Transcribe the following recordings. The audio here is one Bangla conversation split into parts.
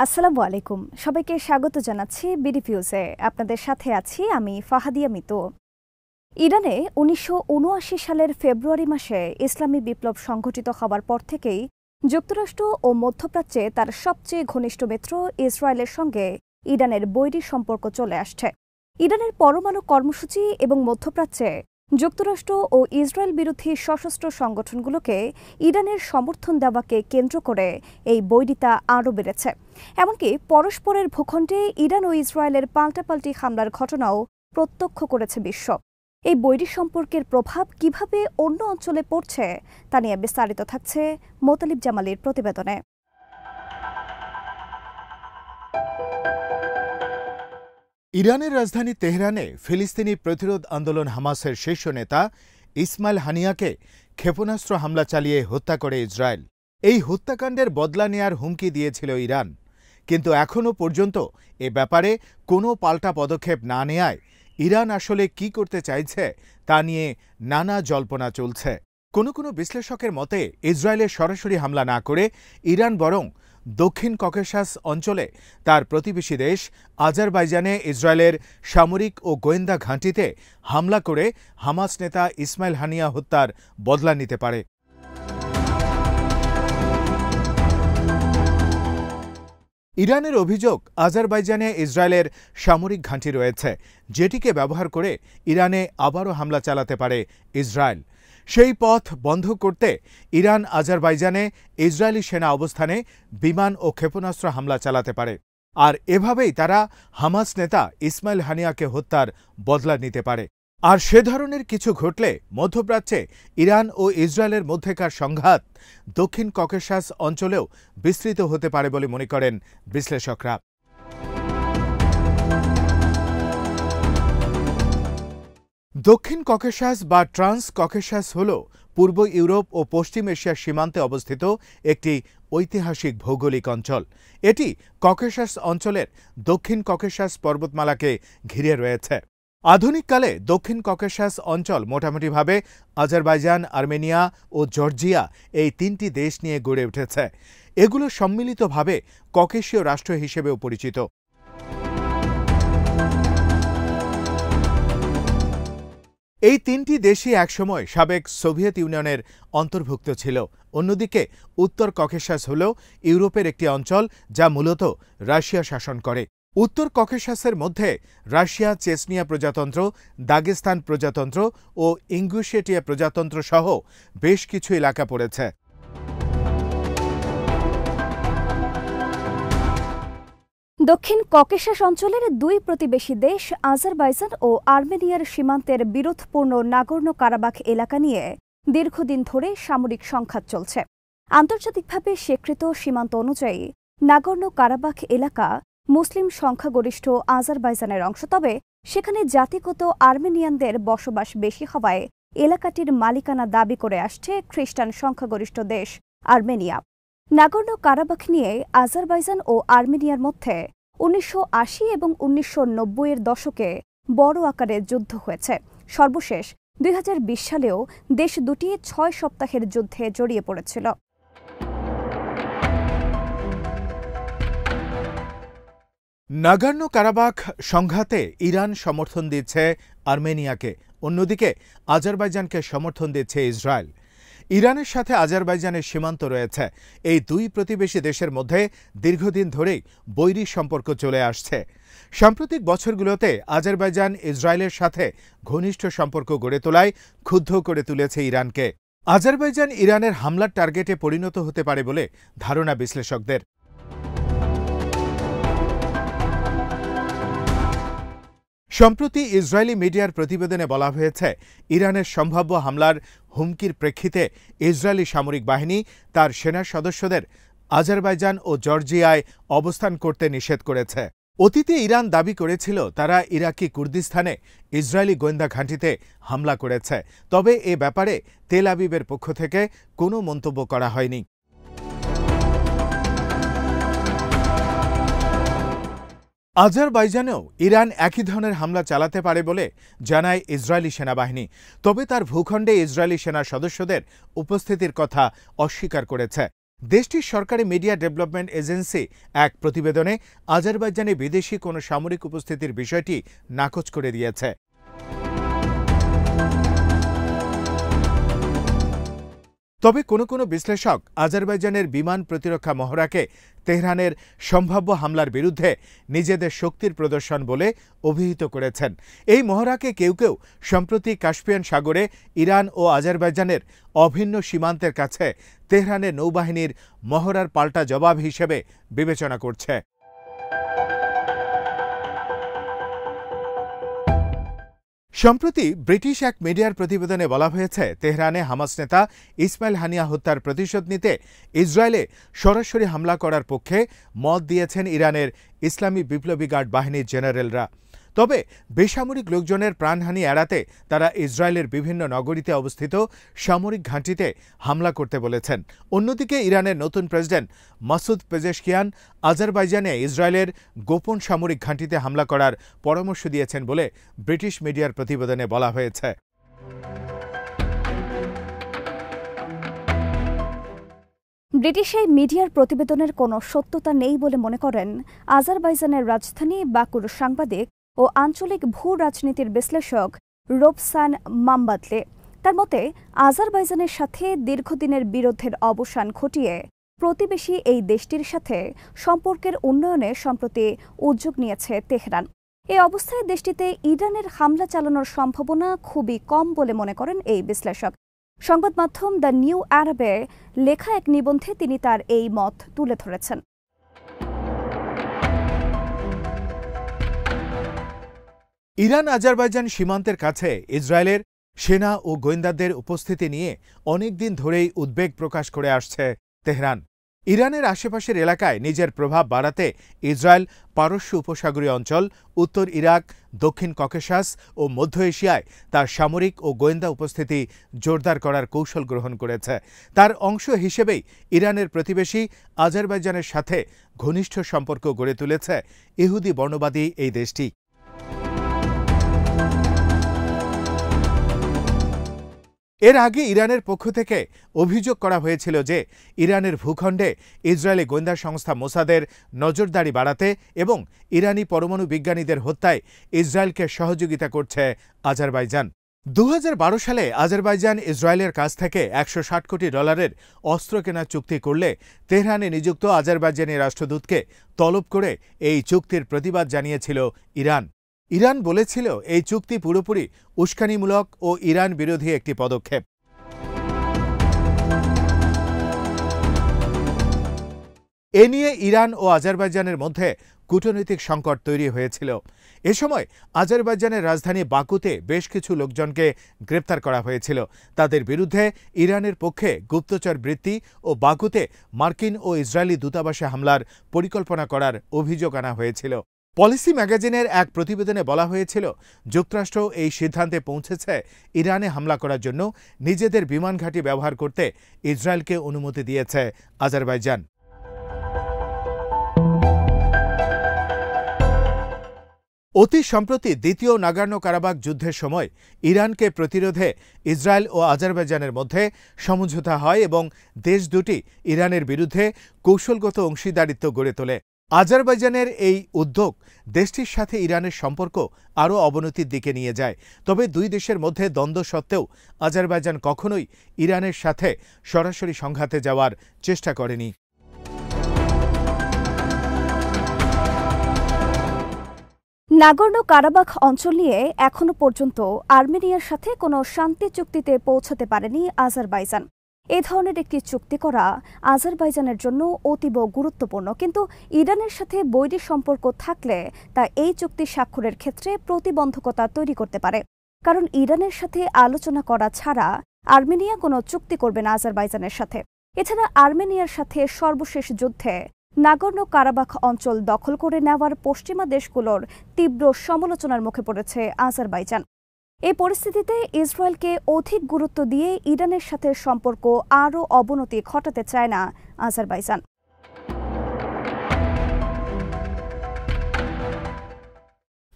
আসসালামু আলাইকুম। সবাইকে স্বাগত জানাচ্ছি বিডি ফিউজে। আপনাদের সাথে আছি আমি ফাহাদিয়া মিতু। ইরানে ১৯৭৯ সালের ফেব্রুয়ারি মাসে ইসলামী বিপ্লব সংঘটিত হবার পর থেকেই যুক্তরাষ্ট্র ও মধ্যপ্রাচ্যে তার সবচেয়ে ঘনিষ্ঠ মিত্র ইসরায়েলের সঙ্গে ইরানের বৈরী সম্পর্ক চলে আসছে। ইরানের পরমাণু কর্মসূচি এবং মধ্যপ্রাচ্যে যুক্তরাষ্ট্র ও ইসরায়েল বিরোধী সশস্ত্র সংগঠনগুলোকে ইরানের সমর্থন দেওয়াকে কেন্দ্র করে এই বৈরিতা আরও বেড়েছে। এমনকি পরস্পরের ভূখণ্ডে ইরান ও ইসরায়েলের পাল্টাপাল্টি হামলার ঘটনাও প্রত্যক্ষ করেছে বিশ্ব। এই বৈরী সম্পর্কের প্রভাব কিভাবে অন্য অঞ্চলে পড়ছে তা নিয়ে বিস্তারিত থাকছে মোতালিব জামালির প্রতিবেদনে। ইরানের রাজধানী তেহরানে ফিলিস্তিনি প্রতিরোধ আন্দোলন হামাসের শীর্ষ নেতা ইসমাইল হানিয়াকে ক্ষেপণাস্ত্র হামলা চালিয়ে হত্যা করে ইসরায়েল। এই হত্যাকাণ্ডের বদলা নেয়ার হুমকি দিয়েছিল ইরান, কিন্তু এখনও পর্যন্ত এ ব্যাপারে কোনো পাল্টা পদক্ষেপ না নেয়ায় ইরান আসলে কি করতে চাইছে তা নিয়ে নানা জল্পনা চলছে। কোনো বিশ্লেষকের মতে ইসরায়েলে সরাসরি হামলা না করে ইরান বরং দক্ষিণ ককেশাস অঞ্চলে তার প্রতিবেশী দেশ আজারবাইজানে ইসরায়েলের সামরিক ও গোয়েন্দা ঘাঁটিতে হামলা করে হামাস নেতা ইসমাইল হানিয়া হত্যার বদলা নিতে পারে। ইরানের অভিযোগ, আজারবাইজানে ইসরায়েলের সামরিক ঘাঁটি রয়েছে, যেটিকে ব্যবহার করে ইরানে আবারও হামলা চালাতে পারে ইসরায়েল। সেই পথ বন্ধ করতে ইরান আজারবাইজানে ইসরায়েলি সেনা অবস্থানে বিমান ও ক্ষেপণাস্ত্র হামলা চালাতে পারে, আর এভাবেই তারা হামাস নেতা ইসমাইল হানিয়াকে হত্যার বদলা নিতে পারে। আর সে ধরনের কিছু ঘটলে মধ্যপ্রাচ্যে ইরান ও ইসরায়েলের মধ্যেকার সংঘাত দক্ষিণ ককেশাস অঞ্চলেও বিস্তৃত হতে পারে বলে মনে করেন বিশ্লেষকরা। দক্ষিণ ককেশাস বা ট্রান্স ককেশাস হল পূর্ব ইউরোপ ও পশ্চিম এশিয়ার সীমান্তে অবস্থিত একটি ঐতিহাসিক ভৌগোলিক অঞ্চল। এটি ককেশাস অঞ্চলের দক্ষিণ ককেশাস পর্বতমালাকে ঘিরে রয়েছে। আধুনিককালে দক্ষিণ ককেশাস অঞ্চল মোটামুটিভাবে আজারবাইজান, আর্মেনিয়া ও জর্জিয়া এই তিনটি দেশ নিয়ে গড়ে উঠেছে। এগুলো সম্মিলিতভাবে ককেশীয় রাষ্ট্র হিসেবেও পরিচিত। এই তিনটি দেশই একসময় সাবেক সোভিয়েত ইউনিয়নের অন্তর্ভুক্ত ছিল। অন্যদিকে উত্তর ককেশাস হল ইউরোপের একটি অঞ্চল যা মূলত রাশিয়া শাসন করে। উত্তর ককেশাসের মধ্যে রাশিয়া, চেচনিয়া প্রজাতন্ত্র, দাগেস্তান প্রজাতন্ত্র ও ইঙ্গুশেটিয়া প্রজাতন্ত্র সহ বেশ কিছু এলাকা পড়েছে। দক্ষিণ ককেশাস অঞ্চলের দুই প্রতিবেশী দেশ আজারবাইজান ও আর্মেনিয়ার সীমান্তের বিরোধপূর্ণ নাগর্নো কারাবাখ এলাকা নিয়ে দীর্ঘদিন ধরে সামরিক সংঘাত চলছে। আন্তর্জাতিকভাবে স্বীকৃত সীমান্ত অনুযায়ী নাগর্নো কারাবাখ এলাকা মুসলিম সংখ্যাগরিষ্ঠ আজারবাইজানের অংশ, তবে সেখানে জাতিগত আর্মেনিয়ানদের বসবাস বেশি হওয়ায় এলাকাটির মালিকানা দাবি করে আসছে খ্রিস্টান সংখ্যাগরিষ্ঠ দেশ আর্মেনিয়া। নাগর্নো কারাবাখ নিয়ে আজারবাইজান ও আর্মেনিয়ার মধ্যে ১৯৮০ এবং ১৯৯০-এর দশকে বড় আকারে যুদ্ধ হয়েছে। সর্বশেষ ২০২০ সালেও দেশ দুটি ৬ সপ্তাহের যুদ্ধে জড়িয়ে পড়েছিল। নাগর্নো কারাবাখ সংঘাতে ইরান সমর্থন দিচ্ছে আর্মেনিয়াকে, অন্যদিকে আজারবাইজানকে সমর্থন দিচ্ছে ইসরায়েল। ইরানের সাথে আজারবাইজানের সীমান্ত রয়েছে। এই দুই প্রতিবেশী দেশের মধ্যে দীর্ঘদিন ধরেই বৈরী সম্পর্ক চলে আসছে। সাম্প্রতিক বছরগুলোতে আজারবাইজান ইসরায়েলের সাথে ঘনিষ্ঠ সম্পর্ক গড়ে তোলায় ক্ষুব্ধ করে তুলেছে ইরানকে। আজারবাইজান ইরানের হামলার টার্গেটে পরিণত হতে পারে বলে ধারণা বিশ্লেষকদের। সম্প্রতি ইসরায়েলি মিডিয়ার প্রতিবেদনে বলা হয়েছে, ইরানের সম্ভাব্য হামলার হুমকির প্রেক্ষিতে ইসরায়েলি সামরিক বাহিনী তার সেনা সদস্যদের আজারবাইজান ও জর্জিয়ায় অবস্থান করতে নিষেধ করেছে। অতীতে ইরান দাবি করেছিল তারা ইরাকি কুর্দিস্তানে ইসরায়েলি গোয়েন্দা ঘাঁটিতে হামলা করেছে, তবে এ ব্যাপারে তেল আবিবের পক্ষ থেকে কোনো মন্তব্য করা হয়নি। আজারবাইজানেও ইরান একই ধরনের হামলা চালাতে পারে বলে জানায় ইসরায়েলি সেনাবাহিনী, তবে তার ভূখণ্ডে ইসরায়েলি সেনা সদস্যদের উপস্থিতির কথা অস্বীকার করেছে। দেশটির সরকারি মিডিয়া ডেভেলপমেন্ট এজেন্সি এক প্রতিবেদনে আজারবাইজানে বিদেশি কোনো সামরিক উপস্থিতির বিষয়টি নাকচ করে দিয়েছে। তবে কোনো বিশ্লেষক আজারবাইজানের বিমান প্রতিরক্ষা মহড়াকে তেহরানের সম্ভাব্য হামলার বিরুদ্ধে নিজেদের শক্তির প্রদর্শন বলে অভিহিত করেছেন। এই মহড়াকে কেউ সম্প্রতি কাস্পিয়ান সাগরে ইরান ও আজারবাইজানের অভিন্ন সীমান্তের কাছে তেহরানের নৌবাহিনীর মহড়ার পাল্টা জবাব হিসেবে বিবেচনা করছে। সম্প্রতি ব্রিটিশ এক মিডিয়ার প্রতিবেদনে বলা হয়েছে, তেহরানে হামাস নেতা ইসমাইল হানিয়া হত্যার প্রতিশোধ নিতে ইসরায়েলে সরাসরি হামলা করার পক্ষে মত দিয়েছেন ইরানের ইসলামী বিপ্লবী গার্ড বাহিনীর জেনারেলরা। তবে বেসামরিক লোকজনের প্রাণহানি এড়াতে তারা ইসরায়েলের বিভিন্ন নগরীতে অবস্থিত সামরিক ঘাঁটিতে হামলা করতে বলেছেন। অন্যদিকে ইরানের নতুন প্রেসিডেন্ট মাসুদ পেজেশকিয়ান আজারবাইজানে ইসরায়েলের গোপন সামরিক ঘাঁটিতে হামলা করার পরামর্শ দিয়েছেন বলে ব্রিটিশ মিডিয়ার প্রতিবেদনে বলা হয়েছে। ব্রিটিশ এই মিডিয়ার প্রতিবেদনের কোনো সত্যতা নেই বলে মনে করেন আজারবাইজানের রাজধানী বাকুর সাংবাদিক ও আঞ্চলিক ভূ রাজনীতির বিশ্লেষক রোবসান মামবাদলে। তার মতে, আজারবাইজানের সাথে দীর্ঘদিনের বিরোধের অবসান ঘটিয়ে প্রতিবেশী এই দেশটির সাথে সম্পর্কের উন্নয়নে সম্প্রতি উদ্যোগ নিয়েছে তেহরান। এই অবস্থায় দেশটিতে ইরানের হামলা চালানোর সম্ভাবনা খুবই কম বলে মনে করেন এই বিশ্লেষক। সংবাদ মাধ্যম দ্য নিউ আরবে লেখা এক নিবন্ধে তিনি তার এই মত তুলে ধরেছেন। ইরান আজারবাইজান সীমান্তের কাছে ইসরায়েলের সেনা ও গোয়েন্দাদের উপস্থিতি নিয়ে অনেকদিন ধরেই উদ্বেগ প্রকাশ করে আসছে তেহরান। ইরানের আশেপাশের এলাকায় নিজের প্রভাব বাড়াতে ইসরায়েল পারস্য উপসাগরীয় অঞ্চল, উত্তর ইরাক, দক্ষিণ ককেশাস ও মধ্য এশিয়ায় তার সামরিক ও গোয়েন্দা উপস্থিতি জোরদার করার কৌশল গ্রহণ করেছে। তার অংশ হিসেবেই ইরানের প্রতিবেশী আজারবাইজানের সাথে ঘনিষ্ঠ সম্পর্ক গড়ে তুলেছে ইহুদি বর্ণবাদী এই দেশটি। এর আগে ইরানের পক্ষ থেকে অভিযোগ করা হয়েছিল যে ইরানের ভূখণ্ডে ইসরায়েলি গোয়েন্দা সংস্থা মোসাদের নজরদারি বাড়াতে এবং ইরানি পরমাণু বিজ্ঞানীদের হত্যায় ইসরায়েলকে সহযোগিতা করছে আজারবাইজান। 2012 সালে আজারবাইজান ইসরায়েলের কাছ থেকে $160 কোটি অস্ত্র কেনার চুক্তি করলে তেহরানে নিযুক্ত আজারবাইজানি রাষ্ট্রদূতকে তলব করে এই চুক্তির প্রতিবাদ জানিয়েছিল ইরান। ইরান বলেছিল এই চুক্তি পুরোপুরি উস্কানিমূলক ও ইরান বিরোধী একটি পদক্ষেপ। এ নিয়ে ইরান ও আজারবাইজানের মধ্যে কূটনৈতিক সংকট তৈরি হয়েছিল। এ সময় আজারবাইজানের রাজধানী বাকুতে বেশ কিছু লোকজনকে গ্রেপ্তার করা হয়েছিল। তাদের বিরুদ্ধে ইরানের পক্ষে গুপ্তচর বৃত্তি ও বাকুতে মার্কিন ও ইসরায়েলি দূতাবাসে হামলার পরিকল্পনা করার অভিযোগ আনা হয়েছিল। পলিসি ম্যাগাজিনের এক প্রতিবেদনে বলা হয়েছিল, যুক্তরাষ্ট্র এই সিদ্ধান্তে পৌঁছেছে ইরানে হামলা করার জন্য নিজেদের বিমান ঘাঁটি ব্যবহার করতে ইসরায়েলকে অনুমতি দিয়েছে আজারবাইজান। অতি সম্প্রতি দ্বিতীয় নাগর্নো কারাবাখ যুদ্ধের সময় ইরানকে প্রতিরোধে ইসরায়েল ও আজারবাইজানের মধ্যে সমঝোতা হয় এবং দেশ দুটি ইরানের বিরুদ্ধে কৌশলগত অংশীদারিত্ব গড়ে তোলে। আজারবাইজানের এই উদ্যোগ দেশটির সাথে ইরানের সম্পর্ক আরও অবনতির দিকে নিয়ে যায়। তবে দুই দেশের মধ্যে দ্বন্দ্ব সত্ত্বেও আজারবাইজান কখনোই ইরানের সাথে সরাসরি সংঘাতে যাওয়ার চেষ্টা করেনি। নাগর্নো কারাবাখ অঞ্চল নিয়ে এখনো পর্যন্ত আর্মেনিয়ার সাথে কোনো শান্তি চুক্তিতে পৌঁছতে পারেনি আজারবাইজান। এ ধরনের একটি চুক্তি করা আজারবাইজানের জন্য অতীব গুরুত্বপূর্ণ, কিন্তু ইরানের সাথে বৈরী সম্পর্ক থাকলে তা এই চুক্তি স্বাক্ষরের ক্ষেত্রে প্রতিবন্ধকতা তৈরি করতে পারে। কারণ ইরানের সাথে আলোচনা করা ছাড়া আর্মেনিয়া কোনো চুক্তি করবে না আজারবাইজানের সাথে। এছাড়া আর্মেনিয়ার সাথে সর্বশেষ যুদ্ধে নাগর্নো কারাবাখ অঞ্চল দখল করে নেওয়ার পশ্চিমা দেশগুলোর তীব্র সমালোচনার মুখে পড়েছে আজারবাইজান। এই পরিস্থিতিতে ইসরায়েলকে অধিক গুরুত্ব দিয়ে ইরানের সাথে সম্পর্ক আরও অবনতি ঘটাতে চায় না আজারবাইজান।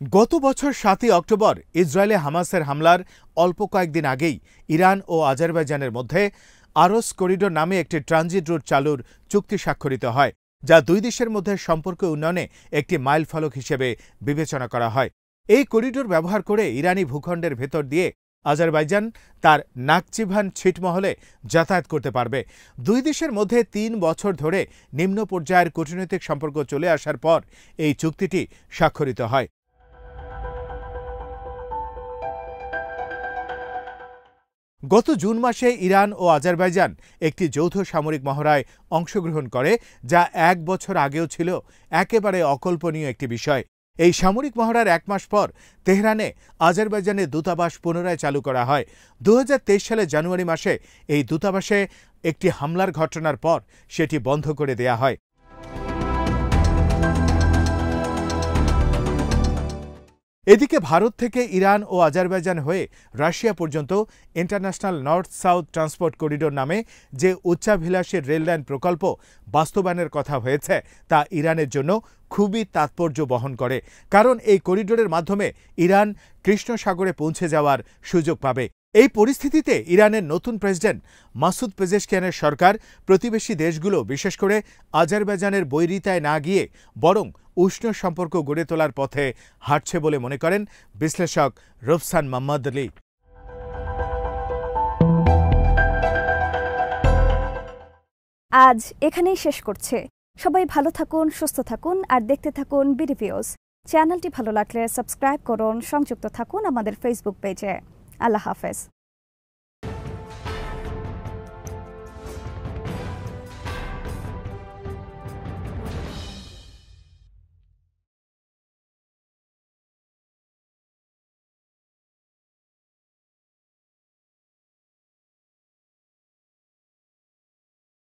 গত বছর 7 অক্টোবর ইসরায়েলে হামাসের হামলার অল্প কয়েকদিন আগেই ইরান ও আজারবাইজানের মধ্যে আরস করিডোর নামে একটি ট্রানজিট রুট চালুর চুক্তি স্বাক্ষরিত হয়, যা দুই দেশের মধ্যে সম্পর্ক উন্নয়নে একটি মাইলফলক হিসেবে বিবেচনা করা হয়। এই করিডোর ব্যবহার করে ইরানি ভূখণ্ডের ভেতর দিয়ে আজারবাইজান তার নাকচিভান ছিটমহলে যাতায়াত করতে পারবে। দুই দেশের মধ্যে ৩ বছর ধরে নিম্ন পর্যায়ের কূটনৈতিক সম্পর্ক চলে আসার পর এই চুক্তিটি স্বাক্ষরিত হয়। গত জুন মাসে ইরান ও আজারবাইজান একটি যৌথ সামরিক মহড়ায় অংশগ্রহণ করে, যা ১ বছর আগেও ছিল একেবারে অকল্পনীয় একটি বিষয়। এই সামরিক মহড়ার ১ মাস পর তেহরানে আজারবাইজানের দূতাবাস পুনরায় চালু করা হয়। ২০২৩ সালের জানুয়ারি মাসে এই দূতাবাসে একটি হামলার ঘটনার পর সেটি বন্ধ করে দেয়া হয়। এদিকে ভারত থেকে ইরান ও আজারবাইজান হয়ে রাশিয়া পর্যন্ত international north south transport corridor নামে যে উচ্চাভিলাষী রেললাইন প্রকল্প বাস্তবায়নের কথা হয়েছে, তা ইরানের জন্য খুবই তাৎপর্য বহন করে। কারণ এই করিডোরের মাধ্যমে ইরান কৃষ্ণ সাগরে পৌঁছে যাওয়ার সুযোগ পাবে। এই পরিস্থিতিতে ইরানের নতুন প্রেসিডেন্ট মাসুদ পেজেশকিয়ানের সরকার প্রতিবেশী দেশগুলো, বিশেষ করে আজারবাইজানের বৈরিতায় না গিয়ে বরং উষ্ণ সম্পর্ক গড়ে তোলার পথে হাঁটছে বলে মনে করেন বিশ্লেষক রুফসান মোহাম্মদ আলী। আজ এখানেই শেষ করছে। সবাই ভালো থাকুন, সুস্থ থাকুন আর দেখতে থাকুন বিডি ভিউজ। চ্যানেলটি ভালো লাগলে সাবস্ক্রাইব করুন, সংযুক্ত থাকুন আমাদের ফেসবুক পেজে। আল্লাহ হাফেজ।